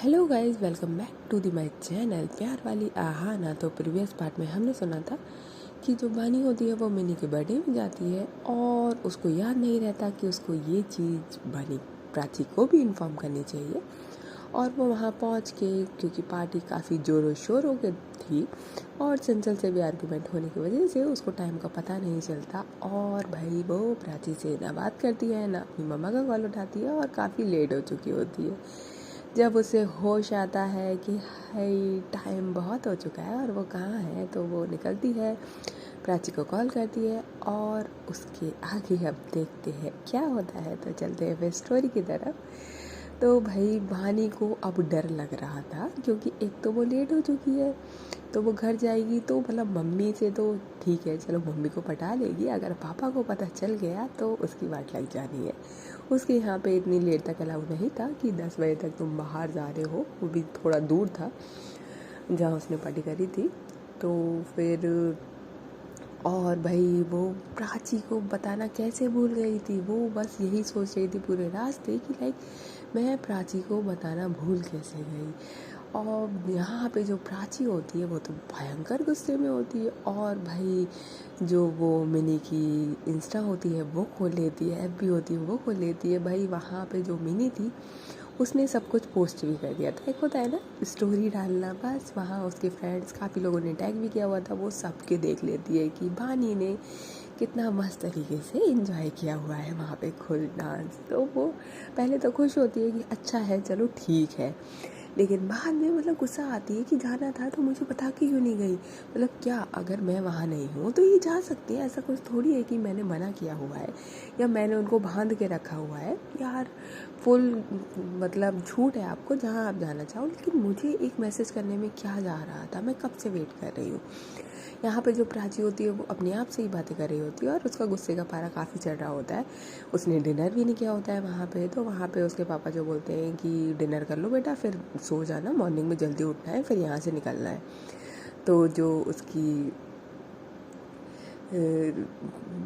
Hello guys, welcome back to the my channel प्यार वाली आहाना। तो प्रीवियस पार्ट में हमने सुना था कि जो बानी होती है वो मिनी के बर्थडे में जाती है और उसको याद नहीं रहता कि उसको ये चीज़ बानी प्राची को भी इन्फॉर्म करनी चाहिए। और वो वहाँ पहुँच के, क्योंकि पार्टी काफ़ी ज़ोरों शोरों की थी और चंचल से भी आर्गूमेंट होने की वजह से उसको टाइम का पता नहीं चलता। और भाई वो प्राची से ना बात करती है ना अपनी मम्मा का कॉल उठाती है और काफ़ी लेट हो चुकी होती है। जब उसे होश आता है कि हाय टाइम बहुत हो चुका है और वो कहाँ है, तो वो निकलती है, प्राची को कॉल करती है और उसके आगे अब देखते हैं क्या होता है। तो चलते हैं फिर स्टोरी की तरफ। तो भाई भानी को अब डर लग रहा था, क्योंकि एक तो वो लेट हो चुकी है, तो वो घर जाएगी तो मतलब मम्मी से तो ठीक है, चलो मम्मी को पटा लेगी, अगर पापा को पता चल गया तो उसकी वाट लग जानी है। उसके यहाँ पे इतनी लेट तक अलाउ नहीं था कि 10 बजे तक तुम बाहर जा रहे हो, वो भी थोड़ा दूर था जहाँ उसने पार्टी करी थी। तो फिर और भाई वो प्राची को बताना कैसे भूल गई थी। वो बस यही सोच रही थी पूरे रास्ते कि लाइक मैं प्राची को बताना भूल कैसे गई। और यहाँ पे जो प्राची होती है वो तो भयंकर गुस्से में होती है और भाई जो वो मिनी की इंस्टा होती है वो खोल लेती है, एफबी होती है वो खोल लेती है। भाई वहाँ पे जो मिनी थी उसने सब कुछ पोस्ट भी कर दिया था। एक होता है ना स्टोरी डालना, बस वहाँ उसके फ्रेंड्स काफ़ी लोगों ने टैग भी किया हुआ था, वो सबके देख लेती है कि बानी ने कितना मस्त तरीके से एंजॉय किया हुआ है वहाँ पे खुद डांस। तो वो पहले तो खुश होती है कि अच्छा है, चलो ठीक है, लेकिन बाद में मतलब गुस्सा आती है कि जाना था तो मुझे बता के क्यों नहीं गई। मतलब क्या, अगर मैं वहाँ नहीं हूँ तो ये जा सकती है, ऐसा कुछ थोड़ी है कि मैंने मना किया हुआ है या मैंने उनको बांध के रखा हुआ है। यार फुल मतलब छूट है आपको जहाँ आप जाना चाहो, लेकिन मुझे एक मैसेज करने में क्या जा रहा था, मैं कब से वेट कर रही हूँ। यहाँ पे जो प्राची होती है वो अपने आप से ही बातें कर रही होती है और उसका गुस्से का पारा काफ़ी चढ़ रहा होता है। उसने डिनर भी नहीं किया होता है वहाँ पे, तो वहाँ पे उसके पापा जो बोलते हैं कि डिनर कर लो बेटा, फिर सो जाना, मॉर्निंग में जल्दी उठना है, फिर यहाँ से निकलना है। तो जो उसकी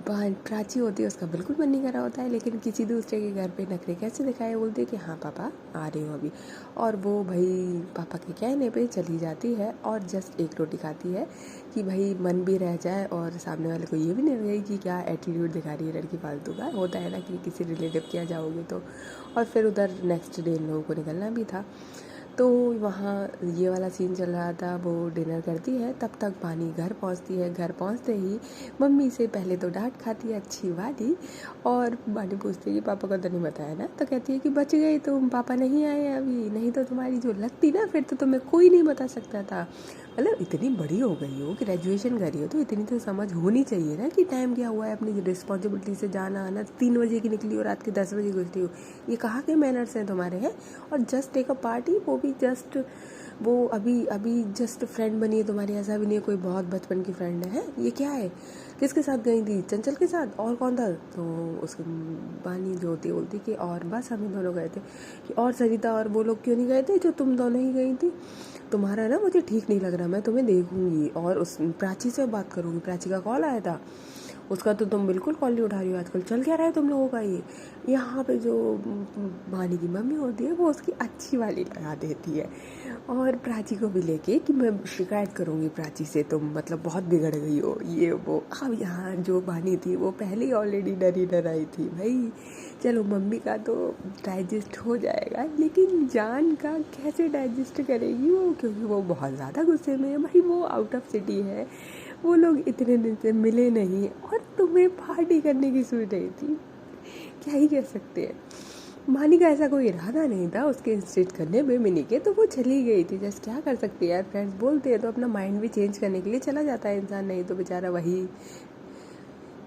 प्राची होती है उसका बिल्कुल मन नहीं कर रहा होता है, लेकिन किसी दूसरे के घर पे नखरे कैसे दिखाए, बोलती है कि हाँ पापा आ रही हूँ अभी। और वो भाई पापा के कहने पे चली जाती है और जस्ट एक रोटी खाती है कि भाई मन भी रह जाए और सामने वाले को ये भी नहीं लगे कि क्या एटीट्यूड दिखा रही है लड़की फालतू का। होता है ना कि किसी रिलेटिव के यहाँ जाओगे तो। और फिर उधर नेक्स्ट डे इन लोगों को निकलना भी था, तो वहाँ ये वाला सीन चल रहा था। वो डिनर करती है, तब तक पानी घर पहुँचती है। घर पहुँचते ही मम्मी से पहले तो डांट खाती है अच्छी वाली, और बानी पूछती है कि पापा को तो नहीं बताया ना, तो कहती है कि बच गई तुम, पापा नहीं आए अभी, नहीं तो तुम्हारी जो लगती ना फिर तो तुम्हें कोई नहीं बता सकता था। मतलब इतनी बड़ी हो गई हो, ग्रेजुएशन करी हो, तो इतनी तो समझ होनी चाहिए ना कि टाइम क्या हुआ है, अपनी रिस्पॉन्सिबिलिटी से जाना आना। 3 बजे की निकली हो, रात के 10 बजे घुसती हो, ये कहाँ के मैनर्स हैं तुम्हारे हैं। और जस्ट टेक अ पार्टी, वो भी जस्ट वो अभी अभी जस्ट फ्रेंड बनी है तुम्हारी, ऐसा भी नहीं है कोई बहुत बचपन की फ्रेंड है। ये क्या है, किसके साथ गई थी, चंचल के साथ, और कौन था। तो उसकी बानी जो होती है बोलती कि और बस हम ही दोनों गए थे। कि और सरिता और वो लोग क्यों नहीं गए थे जो तुम दोनों ही गई थी। तुम्हारा ना मुझे ठीक नहीं लग रहा, मैं तुम्हें देखूंगी और उस प्राची से बात करूंगी। प्राची का कॉल आया था, उसका तो तुम बिल्कुल कॉल नहीं उठा रही हो आजकल, चल क्या रहा है तुम लोगों का ये। यहाँ पे जो बानी की मम्मी होती है वो उसकी अच्छी वाली लगा देती है और प्राची को भी लेके कि मैं शिकायत करूँगी प्राची से, तुम मतलब बहुत बिगड़ गई हो ये वो। अब यहाँ जो बानी थी वो पहले ही ऑलरेडी डरी डराई थी। भाई चलो मम्मी का तो डाइजेस्ट हो जाएगा, लेकिन जान का कैसे डाइजेस्ट करेगी वो, क्योंकि वो बहुत ज़्यादा गुस्से में है। भाई वो आउट ऑफ सिटी है, वो लोग इतने दिन से मिले नहीं और तुम्हें पार्टी करने की सोच रही थी। क्या ही कह सकते हैं। मानी का ऐसा कोई इरादा नहीं था उसके इंस्टेट करने में मिनी के, तो वो चली गई थी। जस्ट क्या कर सकती है यार, फ्रेंड्स बोलते हैं तो अपना माइंड भी चेंज करने के लिए चला जाता है इंसान, नहीं तो बेचारा वही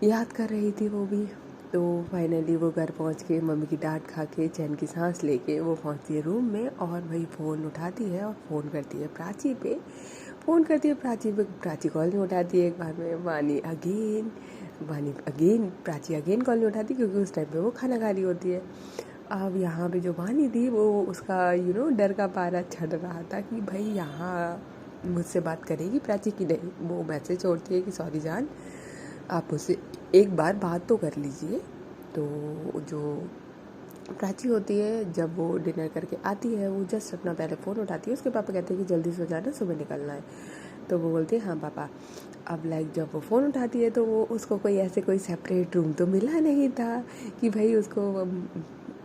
याद कर रही थी वो भी। तो फाइनली वो घर पहुंच के मम्मी की डांट खा के चैन की सांस लेके वो पहुंचती है रूम में और भाई फ़ोन उठाती है और फ़ोन करती है प्राची पे। फ़ोन करती है प्राची पे, प्राची कॉल नहीं उठाती है। एक बार में वानी अगेन प्राची अगेन कॉल नहीं उठाती, क्योंकि उस टाइम पे वो खाना खा रही होती है। अब यहाँ पे जो वानी थी वो उसका डर का पारा चढ़ रहा था कि भाई यहाँ मुझसे बात करेगी प्राची की नहीं। वो मैसेज छोड़ती है कि सॉरी जान, आप मुझसे एक बार बात तो कर लीजिए। तो जो प्राची होती है, जब वो डिनर करके आती है वो जस्ट अपना पहले फ़ोन उठाती है। उसके पापा कहते हैं कि जल्दी सो जाना, सुबह निकलना है। तो वो बोलती है हाँ पापा। अब लाइक जब वो फ़ोन उठाती है तो वो उसको कोई सेपरेट रूम तो मिला नहीं था कि भाई उसको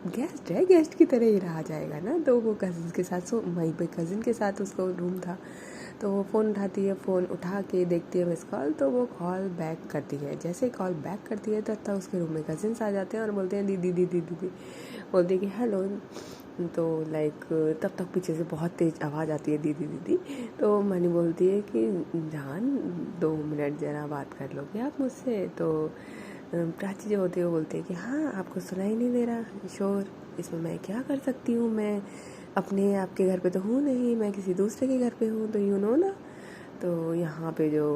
गेस्ट है, गेस्ट की तरह ही रहा जाएगा ना। तो वो कज़िन के साथ वहीं पे कज़िन के साथ उसको रूम था। तो वो फ़ोन उठाती है, फ़ोन उठा के देखती है मिस कॉल, तो वो कॉल बैक करती है। जैसे कॉल बैक करती है तब तक उसके रूम में कज़िन्स आ जाते हैं और बोलते हैं दीदी दीदी दीदी, बोलती है कि हेलो। तो लाइक तब तक पीछे से बहुत तेज़ आवाज़ आती है दीदी दीदी। तो मनी बोलती है कि जान 2 मिनट ज़रा बात कर लोगे आप मुझसे। तो प्राची जो होती है वो बोलती है कि हाँ आपको सुनाई नहीं दे रहा शोर, इसमें मैं क्या कर सकती हूँ, मैं अपने आपके घर पे तो हूँ नहीं, मैं किसी दूसरे के घर पे हूँ, तो यू नो ना। तो यहाँ पे जो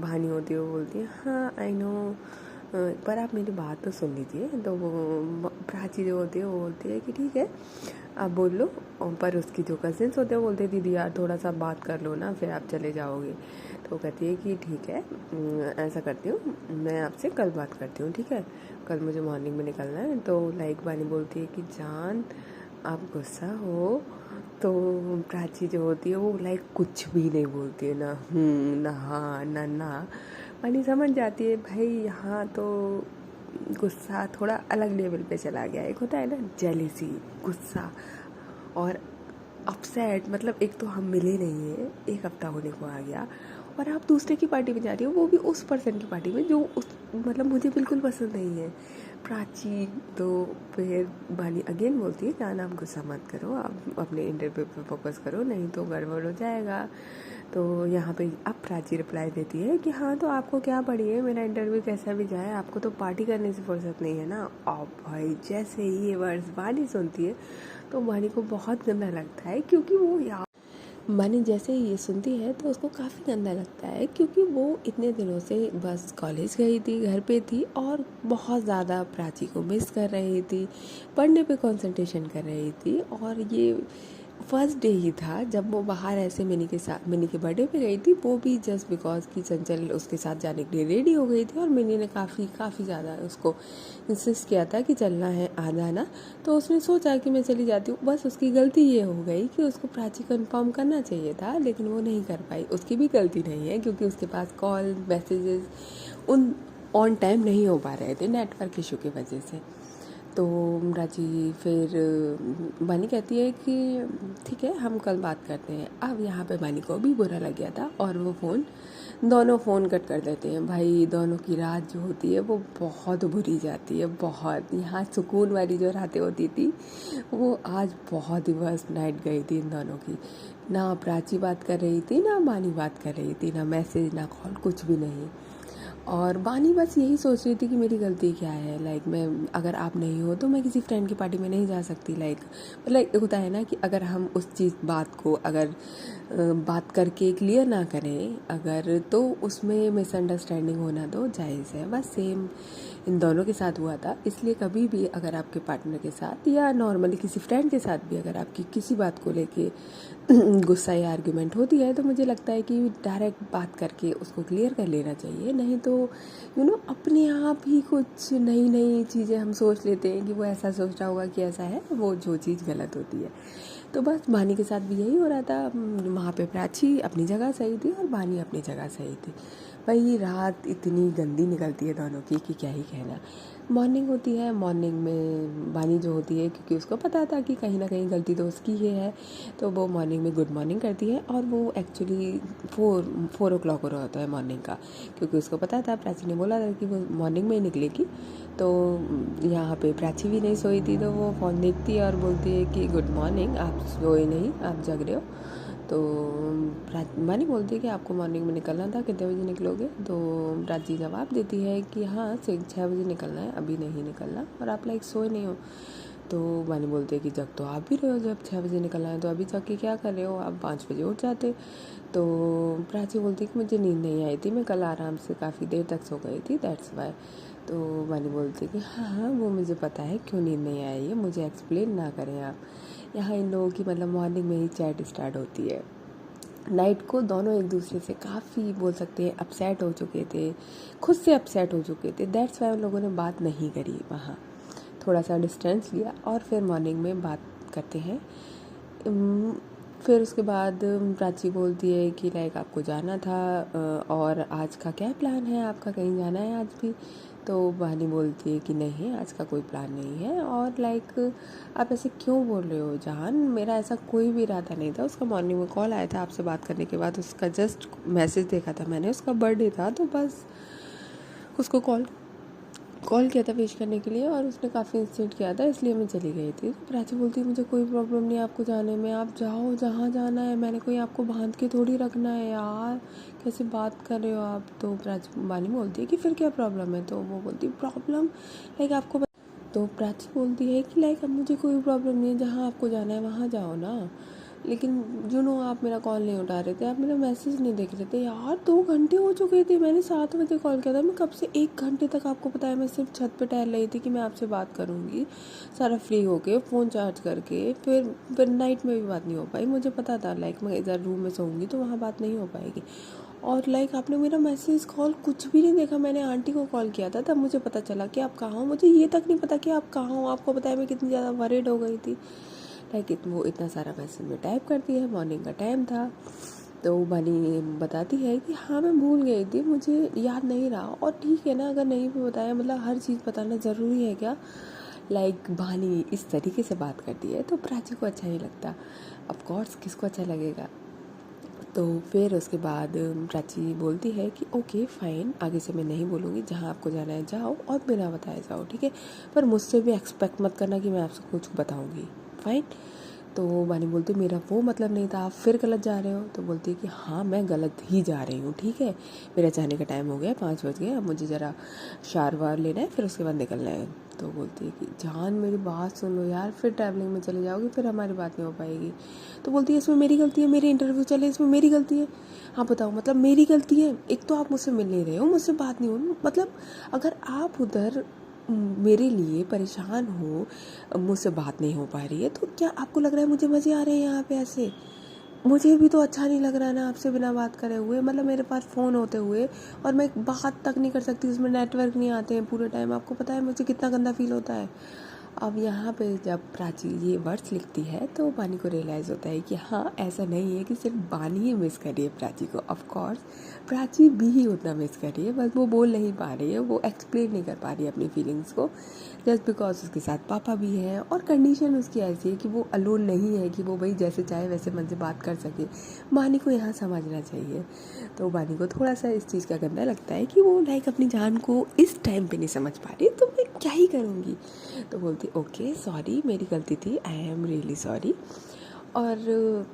भानी होती है वो बोलती है हाँ आई नो, पर आप मेरी बात तो सुन लीजिए। तो वो प्राची जो होती है वो बोलती है कि ठीक है आप बोल लो। पर उसकी जो कजिन्स होते हैं वो बोलते हैं दीदी यार थोड़ा सा बात कर लो ना, फिर आप चले जाओगे। तो वो कहती है कि ठीक है ऐसा करती हूँ, मैं आपसे कल बात करती हूँ, ठीक है कल मुझे मॉर्निंग में निकलना है। तो लाइक वानी बोलती है कि जान आप गुस्सा हो। तो प्राची जो होती है वो लाइक कुछ भी नहीं बोलती है, ना ना हाँ ना ना। वानी समझ जाती है भाई यहाँ तो गुस्सा थोड़ा अलग लेवल पे चला गया। एक होता है ना जेलिसी, गुस्सा और अपसेट। मतलब एक तो हम मिले नहीं हैं, 1 हफ्ता होने को आ गया और आप दूसरे की पार्टी में जा रही हो, वो भी उस पर्सन की पार्टी में जो उस मतलब मुझे बिल्कुल पसंद नहीं है। प्राची तो फिर बानी अगेन बोलती है जान आप गुस्सा मत करो, आप अपने इंटरव्यू पे फोकस करो, नहीं तो गड़बड़ हो जाएगा। तो यहाँ पे अब प्राची रिप्लाई देती है कि हाँ तो आपको क्या पड़ी है, मेरा इंटरव्यू कैसा भी जाए, आपको तो पार्टी करने से फुर्सत नहीं है ना। और भाई जैसे ही ये वर्ड्स वानी सुनती है तो वानी को बहुत गंदा लगता है, क्योंकि वो यार वानी जैसे ही ये सुनती है तो उसको काफ़ी गंदा लगता है, क्योंकि वो इतने दिनों से बस कॉलेज गई थी, घर पे थी और बहुत ज़्यादा प्राची को मिस कर रही थी, पढ़ने पे कंसंट्रेशन कर रही थी। और ये फर्स्ट डे ही था जब वो बाहर ऐसे मिनी के बर्थडे पे गई थी, वो भी जस्ट बिकॉज कि चंचल उसके साथ जाने के लिए रेडी हो गई थी और मिनी ने काफ़ी ज़्यादा उसको इंसिस्ट किया था कि चलना है आ जाना। तो उसने सोचा कि मैं चली जाती हूँ। बस उसकी गलती ये हो गई कि उसको प्राची को इन्फॉर्म करना चाहिए था, लेकिन वो नहीं कर पाई। उसकी भी गलती नहीं है क्योंकि उसके पास कॉल मैसेजेस उन ऑन टाइम नहीं हो पा रहे थे नेटवर्क इशू की वजह से। तो राजी फिर बानी कहती है कि ठीक है हम कल बात करते हैं। अब यहाँ पे बानी को भी बुरा लग गया था और वो दोनों फ़ोन कट कर देते हैं। भाई दोनों की रात जो होती है वो बहुत बुरी जाती है, बहुत। यहाँ सुकून वाली जो रातें होती थी वो आज बहुत ही वर्स्ट नाइट गई थी इन दोनों की। ना प्राची बात कर रही थी, ना बानी बात कर रही थी, ना मैसेज ना कॉल, कुछ भी नहीं। और बानी बस यही सोच रही थी कि मेरी गलती क्या है, लाइक मैं अगर आप नहीं हो तो मैं किसी फ्रेंड की पार्टी में नहीं जा सकती। लाइक होता है ना कि अगर हम उस बात को अगर बात करके क्लियर ना करें अगर, तो उसमें मिसअंडरस्टैंडिंग होना तो जायज़ है। बस सेम इन दोनों के साथ हुआ था। इसलिए कभी भी अगर आपके पार्टनर के साथ या नॉर्मली किसी फ्रेंड के साथ भी अगर आपकी किसी बात को लेके गुस्सा या आर्ग्यूमेंट होती है तो मुझे लगता है कि डायरेक्ट बात करके उसको क्लियर कर लेना चाहिए। नहीं तो अपने आप ही कुछ नई नई चीज़ें हम सोच लेते हैं कि वो ऐसा सोच रहा होगा कि ऐसा है, वो जो चीज़ गलत होती है। तो बस बानी के साथ भी यही हो रहा था। वहाँ पे प्राची अपनी जगह सही थी और बानी अपनी जगह सही थी। भाई रात इतनी गंदी निकलती है दोनों की कि क्या ही कहना। मॉर्निंग होती है, मॉर्निंग में बानी जो होती है क्योंकि उसको पता था कि कहीं ना कहीं गलती तो उसकी ही है, तो वो मॉर्निंग में गुड मॉर्निंग करती है। और वो एक्चुअली 4 o'clock हो रहा होता है मॉर्निंग का, क्योंकि उसको पता था, प्राची ने बोला था कि वो मॉर्निंग में ही निकलेगी। तो यहाँ पे प्राची भी नहीं सोई थी, तो वो फ़ोन देखती है और बोलती है कि गुड मॉर्निंग, आप सोए नहीं, आप जग रहे हो। तो बानी बोलती है कि आपको मॉर्निंग में निकलना था, कितने बजे निकलोगे। तो प्राची जवाब देती है कि हाँ 6 बजे निकलना है, अभी नहीं निकलना, और आप लाइक सोए नहीं हो। तो बानी बोलते हैं कि जग तो आप भी रहे हो, जब 6 बजे निकलना है तो अभी जग के क्या कर रहे हो, आप 5 बजे उठ जाते। तो प्राची बोलती है कि मुझे नींद नहीं आई थी, मैं कल आराम से काफ़ी देर तक सो गई थी, दैट्स वाई। तो बानी बोलती है कि हाँ वो मुझे पता है क्यों नींद नहीं आई है, मुझे एक्सप्लेन ना करें आप। यहाँ इन लोगों की मतलब मॉर्निंग में ही चैट स्टार्ट होती है। नाइट को दोनों एक दूसरे से काफ़ी बोल सकते हैं अपसेट हो चुके थे, खुद से अपसेट हो चुके थे, दैट्स वाई उन लोगों ने बात नहीं करी वहाँ। थोड़ा सा डिस्टेंस लिया और फिर मॉर्निंग में बात करते हैं। फिर उसके बाद प्राची बोलती है कि लाइक आपको जाना था और आज का क्या प्लान है आपका, कहीं जाना है आज भी? तो बहानी बोलती है कि नहीं, आज का कोई प्लान नहीं है। और लाइक आप ऐसे क्यों बोल रहे हो जहान, मेरा ऐसा कोई भी इरादा नहीं था। उसका मॉर्निंग में कॉल आया था आपसे बात करने के बाद, उसका जस्ट मैसेज देखा था मैंने, उसका बर्थडे था तो बस उसको कॉल किया था विश करने के लिए और उसने काफ़ी इंसिस्ट किया था, इसलिए मैं चली गई थी। तो प्राची बोलती है मुझे कोई प्रॉब्लम नहीं है आपको जाने में, आप जाओ जहाँ जाना है, मैंने कोई आपको बांध के थोड़ी रखना है यार, कैसे बात कर रहे हो आप? तो प्राची बानी बोलती है कि फिर क्या प्रॉब्लम है? तो वो बोलती है प्रॉब्लम लाइक आपको तो प्राची बोलती है कि लाइक अब मुझे कोई प्रॉब्लम नहीं है, जहाँ आपको जाना है वहाँ जाओ ना, लेकिन आप मेरा कॉल नहीं उठा रहे थे, आप मेरा मैसेज नहीं देख रहे थे यार, 2 घंटे हो चुके थे, मैंने 7 बजे कॉल किया था, मैं कब से 1 घंटे तक आपको पता है मैं सिर्फ छत पे टहल रही थी कि मैं आपसे बात करूँगी, सारा फ्री होके फ़ोन चार्ज करके। फिर नाइट में भी बात नहीं हो पाई, मुझे पता था लाइक मैं इधर रूम में सोऊंगी तो वहाँ बात नहीं हो पाएगी। और लाइक आपने मेरा मैसेज कॉल कुछ भी नहीं देखा, मैंने आंटी को कॉल किया था तब मुझे पता चला कि आप कहाँ हो, मुझे ये तक नहीं पता कि आप कहाँ हो। आपको पता है मैं कितनी ज़्यादा वरीड हो गई थी, लाइक वो इतना सारा मैसेज में टाइप करती है, मॉर्निंग का टाइम था। तो बानी बताती है कि हाँ मैं भूल गई थी, मुझे याद नहीं रहा। और ठीक है ना, अगर नहीं भी बताया, मतलब हर चीज़ बताना ज़रूरी है क्या? लाइक बानी इस तरीके से बात करती है तो प्राची को अच्छा नहीं लगता, ऑफ कोर्स किसको अच्छा लगेगा। तो फिर उसके बाद प्राची बोलती है कि ओके फाइन, आगे से मैं नहीं बोलूँगी, जहाँ आपको जाना है जाओ और बिना बताए जाओ, ठीक है, पर मुझसे भी एक्सपेक्ट मत करना कि मैं आपसे कुछ बताऊँगी, फाइन। तो बानी बोलती मेरा वो मतलब नहीं था, आप फिर गलत जा रहे हो। तो बोलती है कि हाँ मैं गलत ही जा रही हूँ, ठीक है, मेरा जाने का टाइम हो गया, 5 बज गए, अब मुझे ज़रा शार वार लेना है, फिर उसके बाद निकलना है। तो बोलती है कि जान मेरी बात सुन लो यार, फिर ट्रैवलिंग में चले जाओगी, फिर हमारी बात नहीं हो पाएगी। तो बोलती है इसमें मेरी गलती है, मेरे इंटरव्यू चले इसमें मेरी गलती है? हाँ बताओ, मतलब मेरी गलती है? एक तो आप मुझसे मिल नहीं रहे हो, मुझसे बात नहीं हो, मतलब अगर आप उधर मेरे लिए परेशान हो, मुझसे बात नहीं हो पा रही है, तो क्या आपको लग रहा है मुझे मज़े आ रहे हैं यहाँ पे ऐसे? मुझे भी तो अच्छा नहीं लग रहा ना आपसे बिना बात करे हुए, मतलब मेरे पास फ़ोन होते हुए और मैं बात तक नहीं कर सकती, उसमें नेटवर्क नहीं आते हैं पूरे टाइम, आपको पता है मुझे कितना गंदा फील होता है। अब यहाँ पे जब प्राची ये वर्ड्स लिखती है तो बानी को रियलाइज़ होता है कि हाँ ऐसा नहीं है कि सिर्फ बानी ही मिस कर रही है प्राची को, ऑफ कोर्स प्राची भी उतना मिस कर रही है, बस वो बोल नहीं पा रही है, वो एक्सप्लेन नहीं कर पा रही है अपनी फीलिंग्स को, जस्ट बिकॉज उसके साथ पापा भी हैं और कंडीशन उसकी ऐसी है कि वो अलोन नहीं है कि वो भाई जैसे चाहे वैसे मन से बात कर सके। बानी को यहाँ समझना चाहिए। तो बानी को थोड़ा सा इस चीज़ का गंदा लगता है कि वो लाइक अपनी जान को इस टाइम पे नहीं समझ पा रही, तो मैं क्या ही करूँगी। तो बोलती ओके सॉरी मेरी गलती थी, आई एम रियली सॉरी। और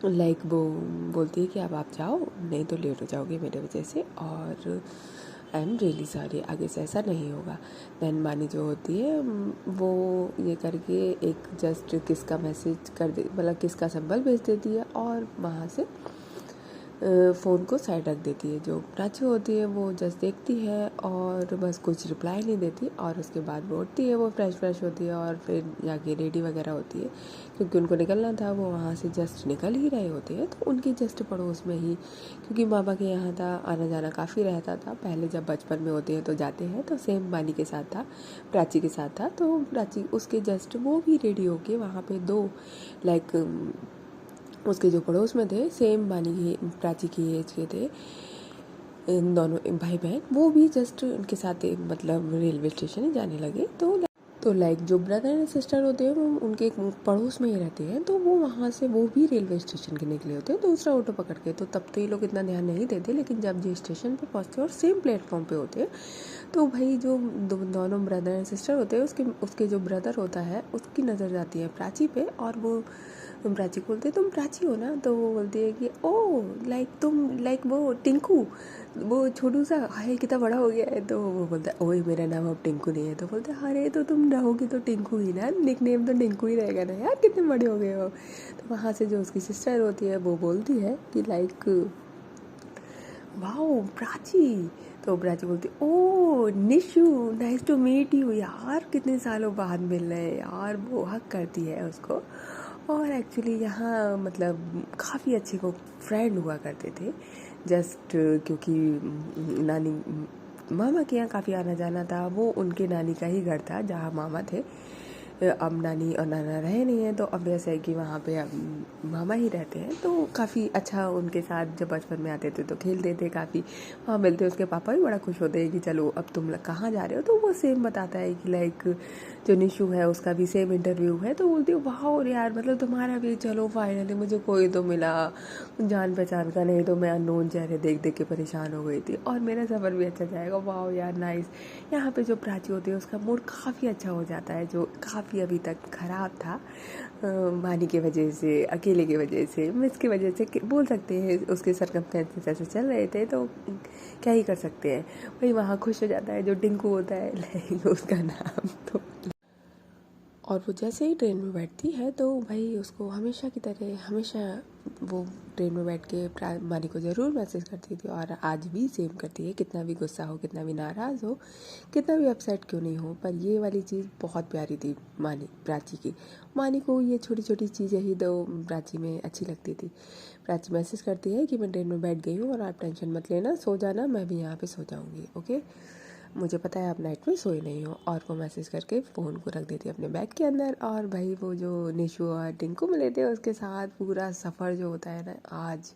लाइक वो बोलती है कि अब आप जाओ, नहीं तो लेट हो जाओगे मेरे वजह से, और आई एम रियली सॉरी, आगे से ऐसा नहीं होगा। देन बानी जो होती है वो ये करके एक जस्ट किस का मैसेज कर दे, मतलब किस का सिंबल भेज देती है और वहाँ से फ़ोन को साइड रख देती है। जो प्राची होती है वो जस्ट देखती है और बस कुछ रिप्लाई नहीं देती, और उसके बाद वो उठती है, वो फ्रेश होती है और फिर जाके रेडी वगैरह होती है, क्योंकि उनको निकलना था, वो वहाँ से जस्ट निकल ही रहे होते हैं। तो उनके जस्ट पड़ोस में ही, क्योंकि मामा के यहाँ था, आना जाना काफ़ी रहता था पहले, जब बचपन में होते हैं तो जाते हैं, तो सेम बानी के साथ था, प्राची के साथ था। तो प्राची उसके जस्ट वो भी रेडी होके वहाँ पे दो लाइक उसके जो पड़ोस में थे, सेम बानी की प्राची की एज के थे, इन दोनों भाई बहन, वो भी जस्ट उनके साथ मतलब रेलवे स्टेशन ही जाने लगे। तो लाइक जो ब्रदर एंड सिस्टर होते हैं वो उनके पड़ोस में ही रहते हैं, तो वो वहाँ से वो भी रेलवे स्टेशन के निकले होते हैं दूसरा ऑटो पकड़ के। तो तब तो ये लोग इतना ध्यान नहीं देते, लेकिन जब ये स्टेशन पे पहुँचते हैं और सेम प्लेटफॉर्म पे होते हैं, तो भाई जो दोनों ब्रदर एंड सिस्टर होते हैं, उसके जो ब्रदर होता है उसकी नज़र जाती है प्राची पे, और वो प्राची को बोलते तुम प्राची हो ना? तो वो बोलती है कि ओ लाइक तुम लाइक वो टिंकू, वो छोटू सा है कितना बड़ा हो गया है। तो वो बोलता है ओए मेरा नाम अब टिंकू नहीं है। तो बोलते हैं अरे तो तुम रहोगी तो टिंकू ही ना, निक नेम तो टिंकू ही रहेगा ना यार, कितने बड़े हो गए हो। तो वहाँ से जो उसकी सिस्टर होती है वो बोलती है कि लाइक वाओ प्राची। तो प्राची बोलती ओ Nishu nice to meet you, यार कितने सालों बाद मिल रहे हैं यार, वो हक करती है उसको। और एक्चुअली यहाँ मतलब काफ़ी अच्छे को फ्रेंड हुआ करते थे, जस्ट क्योंकि नानी मामा के यहाँ काफ़ी आना जाना था। वो उनके नानी का ही घर था जहाँ मामा थे। अब नानी और नाना रहे नहीं हैं, तो ऑब्वियस है कि वहाँ पे अब मामा ही रहते हैं। तो काफ़ी अच्छा उनके साथ जब बचपन में आते थे तो खेलते थे, काफ़ी वहाँ मिलते। उसके पापा भी बड़ा खुश होते हैं कि चलो अब तुम लोग कहाँ जा रहे हो, तो वो सेम बताता है कि लाइक जो निशु है उसका भी सेम इंटरव्यू है। तो बोलती हूँ वाह और यार, मतलब तुम्हारा भी चलो फाइनली मुझे कोई तो मिला, जान पहचान का, नहीं तो मैं अननोन चेहरे देख देख के परेशान हो गई थी। और मेरा सफ़र भी अच्छा जाएगा। वाह यार नाइस। यहाँ पे जो प्राची होती है उसका मूड काफ़ी अच्छा हो जाता है, जो काफ़ी अभी तक ख़राब था मानी की वजह से, अकेले की वजह से, मिस की वजह से बोल सकते हैं। उसके सरकमस्टेंसेस ऐसे चल रहे थे तो क्या ही कर सकते हैं। वही वहाँ खुश हो जाता है जो टिंकू होता है लाइक उसका नाम। तो और वो जैसे ही ट्रेन में बैठती है तो भाई उसको हमेशा की तरह हमेशा वो ट्रेन में बैठ के मानी को ज़रूर मैसेज करती थी, और आज भी सेम करती है। कितना भी गुस्सा हो, कितना भी नाराज़ हो, कितना भी अपसेट क्यों नहीं हो, पर ये वाली चीज़ बहुत प्यारी थी प्राची की। मानी को ये छोटी छोटी चीज़ें ही तो प्राची में अच्छी लगती थी। प्राची मैसेज करती है कि मैं ट्रेन में बैठ गई हूँ और आप टेंशन मत लेना, सो जाना, मैं भी यहाँ पे सो जाऊँगी, ओके। मुझे पता है आप नाइट में सोई नहीं हो। और वो मैसेज करके फ़ोन को रख देती है अपने बैग के अंदर। और भाई वो जो निशु और टिंकू मिले थे उसके साथ पूरा सफ़र जो होता है ना आज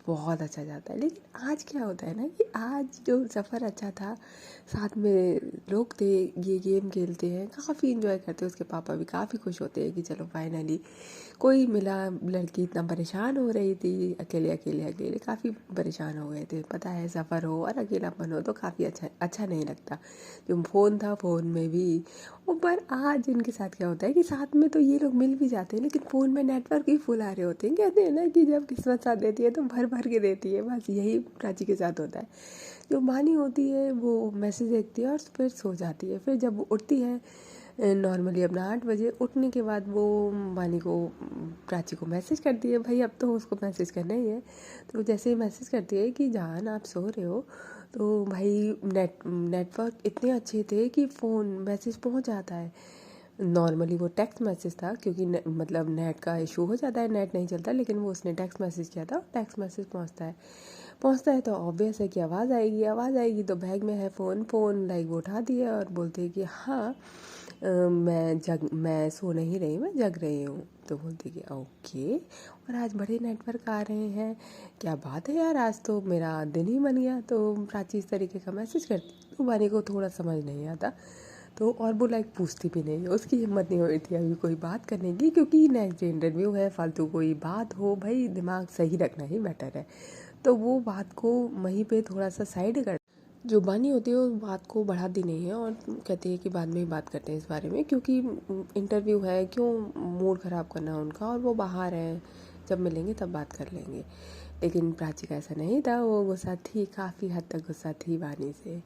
बहुत अच्छा जाता है। लेकिन आज क्या होता है ना कि आज जो सफ़र अच्छा था, साथ में लोग थे, ये गेम खेलते हैं, काफ़ी इन्जॉय करते हैं। उसके पापा भी काफ़ी खुश होते हैं कि चलो फाइनली कोई मिला। लड़की इतना परेशान हो रही थी, अकेले अकेले अकेले काफ़ी परेशान हो गए थे। पता है सफ़र हो और अकेलापन हो तो काफ़ी अच्छा नहीं लगता। जो फ़ोन था फ़ोन में भी पर आज इनके साथ क्या होता है कि साथ में तो ये लोग मिल भी जाते हैं, लेकिन फ़ोन में नेटवर्क ही फुल आ रहे होते हैं। कहते हैं ना कि जब किस्मत साथ देती है तो भर भर के देती है, बस यही प्राची के साथ होता है। जो मानी होती है वो मैसेज देखती है और फिर सो जाती है। फिर जब वो उठती है नॉर्मली अपना 8 बजे, उठने के बाद वो मानी को प्राची को मैसेज करती है। भाई अब तो उसको मैसेज करना ही है। तो जैसे ही मैसेज करती है कि जान आप सो रहे हो, तो भाई नेटवर्क इतने अच्छे थे कि फ़ोन मैसेज पहुंच जाता है। नॉर्मली वो टेक्स्ट मैसेज था क्योंकि मतलब नेट का इशू हो जाता है, नेट नहीं चलता, लेकिन वो उसने टेक्स्ट मैसेज किया था। टेक्स्ट मैसेज पहुंचता है तो ऑब्वियस है कि आवाज़ आएगी। तो बैग में है फ़ोन लाइक वो उठा दिया और बोलती है कि हाँ मैं सो नहीं रही, मैं जग रही हूँ। तो बोलती कि ओके, और आज बड़े नेटवर्क आ रहे हैं, क्या बात है यार, आज तो मेरा दिन ही बन गया। तो प्राची इस तरीके का मैसेज करती, तो मानी को थोड़ा समझ नहीं आता। तो और वो लाइक पूछती भी नहीं है, उसकी हिम्मत नहीं हो रही थी अभी कोई बात करने की, क्योंकि नेक्स्ट डे इंटरव्यू है, फालतू कोई बात हो, भाई दिमाग सही रखना ही बेटर है। तो वो बात को वहीं पे थोड़ा सा साइड कर, जो बानी होती है उस बात को बढ़ाती नहीं है और कहती है कि बाद में ही बात करते हैं इस बारे में, क्योंकि इंटरव्यू है, क्यों मूड ख़राब करना उनका, और वो बाहर हैं, जब मिलेंगे तब बात कर लेंगे। लेकिन प्राची का ऐसा नहीं था, वो गुस्सा थी, काफ़ी हद तक गुस्सा थी बानी से,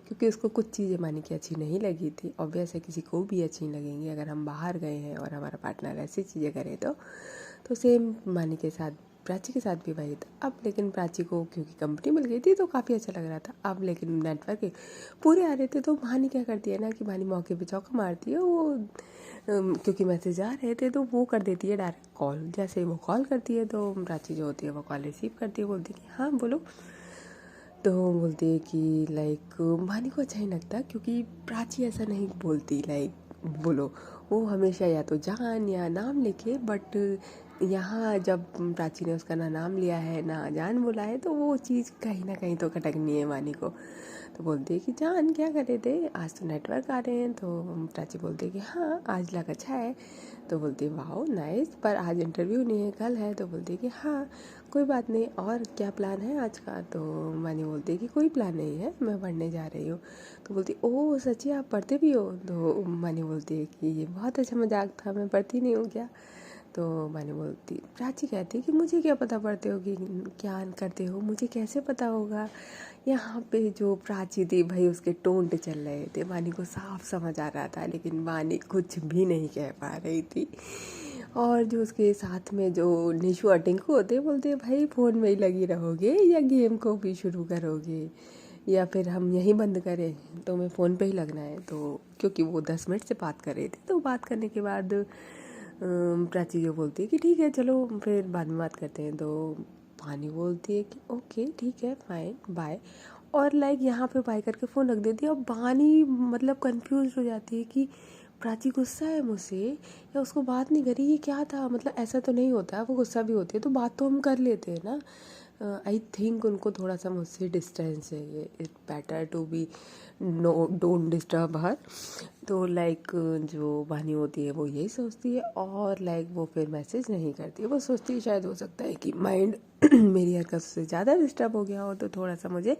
क्योंकि उसको कुछ चीज़ें मानी की अच्छी नहीं लगी थी। ऑब्वियस है किसी को भी अच्छी नहीं लगेंगी। अगर हम बाहर गए हैं और हमारा पार्टनर ऐसी चीज़ें करे तो सेम मानी के साथ, प्राची के साथ भी वही था। अब लेकिन प्राची को क्योंकि कंपनी मिल गई थी तो काफ़ी अच्छा लग रहा था। अब लेकिन नेटवर्क पूरे आ रहे थे तो मानी क्या करती है ना कि मानी मौके पे चौका मारती है। वो क्योंकि मैसेज आ रहे थे तो वो कर देती है डायरेक्ट कॉल। जैसे ही वो कॉल करती है तो प्राची जो होती है वो कॉल रिसीव करती है, बोलती है कि हाँ बोलो। तो बोलती है कि लाइक मानी को अच्छा नहीं लगता क्योंकि प्राची ऐसा नहीं बोलती लाइक बोलो। वो हमेशा या तो जान या नाम लिखे, बट यहाँ जब प्राची ने उसका ना नाम लिया है ना जान बोला है तो वो चीज़ कहीं ना कहीं तो खटकनी है मानी को। तो बोलती है कि जान क्या कर रहे थे, आज तो नेटवर्क आ रहे हैं। तो प्राची बोलती है कि हाँ आज लग अच्छा है। तो बोलती है वाओ नाइस, पर आज इंटरव्यू नहीं है, कल है। तो बोलती है कि हाँ कोई बात नहीं, और क्या प्लान है आज का। तो मानी बोलती है कि कोई प्लान नहीं है, मैं पढ़ने जा रही हूँ। तो बोलती ओह सच्ची आप पढ़ते भी हो। तो मानी बोलती है कि ये बहुत अच्छा मजाक था, मैं पढ़ती नहीं हूँ क्या। तो मानी बोलती, प्राची कहती है कि मुझे क्या पता पढ़ते हो कि क्या करते हो, मुझे कैसे पता होगा। यहाँ पे जो प्राची थी भाई उसके टोंट चल रहे थे, वानी को साफ समझ आ रहा था, लेकिन वानी कुछ भी नहीं कह पा रही थी। और जो उसके साथ में जो निशु और टिंकू होते बोलते भाई फ़ोन में ही लगी रहोगे या गेम को भी शुरू करोगे या फिर हम यहीं बंद करें, तो मैं फ़ोन पे ही लगना है। तो क्योंकि वो 10 मिनट से बात कर रहे थे, तो बात करने के बाद प्राची जो बोलती है कि ठीक है चलो फिर बाद में बात करते हैं। तो पानी बोलती है कि ओके ठीक है फाइन बाय। और लाइक यहाँ पे बाय करके फ़ोन रख देती है। और बहानी मतलब कंफ्यूज हो जाती है कि प्राची गुस्सा है मुझसे या उसको बात नहीं करी, ये क्या था, मतलब ऐसा तो नहीं होता है, वो गुस्सा भी होती है तो बात तो हम कर लेते हैं ना। आई थिंक उनको थोड़ा सा मुझसे डिस्टेंस है, ये it better to be no don't disturb her. तो लाइक जो बहानी होती है वो यही सोचती है और लाइक वो फिर मैसेज नहीं करती है। वो सोचती है शायद हो सकता है कि माइंड मेरी हरकत से ज़्यादा डिस्टर्ब हो गया हो तो थोड़ा सा मुझे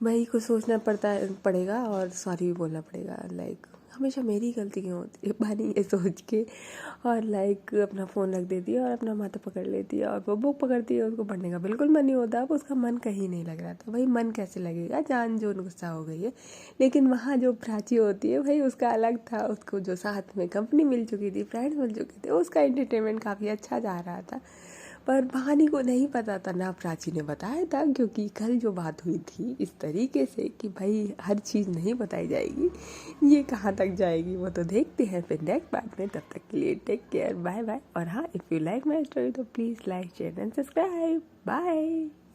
भाई को सोचना पड़ेगा और सॉरी भी बोलना पड़ेगा। लाइक हमेशा मेरी गलती क्यों होती है, बहानी ये सोच के। और लाइक अपना फ़ोन रख देती है और अपना माथा पकड़ लेती है और वो बुक पकड़ती है। उसको पढ़ने का बिल्कुल मन नहीं होता, अब उसका मन कहीं नहीं लग रहा था। भाई मन कैसे लगेगा, जान जो गुस्सा हो गई है। लेकिन वहाँ जो प्राची होती है भाई उसका अलग था, उसको जो साथ में कंपनी मिल चुकी थी, फ्रेंड्स मिल चुके थे, उसका एंटरटेनमेंट काफ़ी अच्छा जा रहा था। पर बहानी को नहीं पता था, ना प्राची ने बताया था, क्योंकि कल जो बात हुई थी इस तरीके से कि भाई हर चीज़ नहीं बताई जाएगी, ये कहाँ तक जाएगी वो तो देखते हैं फिर नेक्स्ट पार्ट में। तब तक के लिए टेक केयर, बाय बाय। और हाँ, if you like my story तो please like share and subscribe. Bye.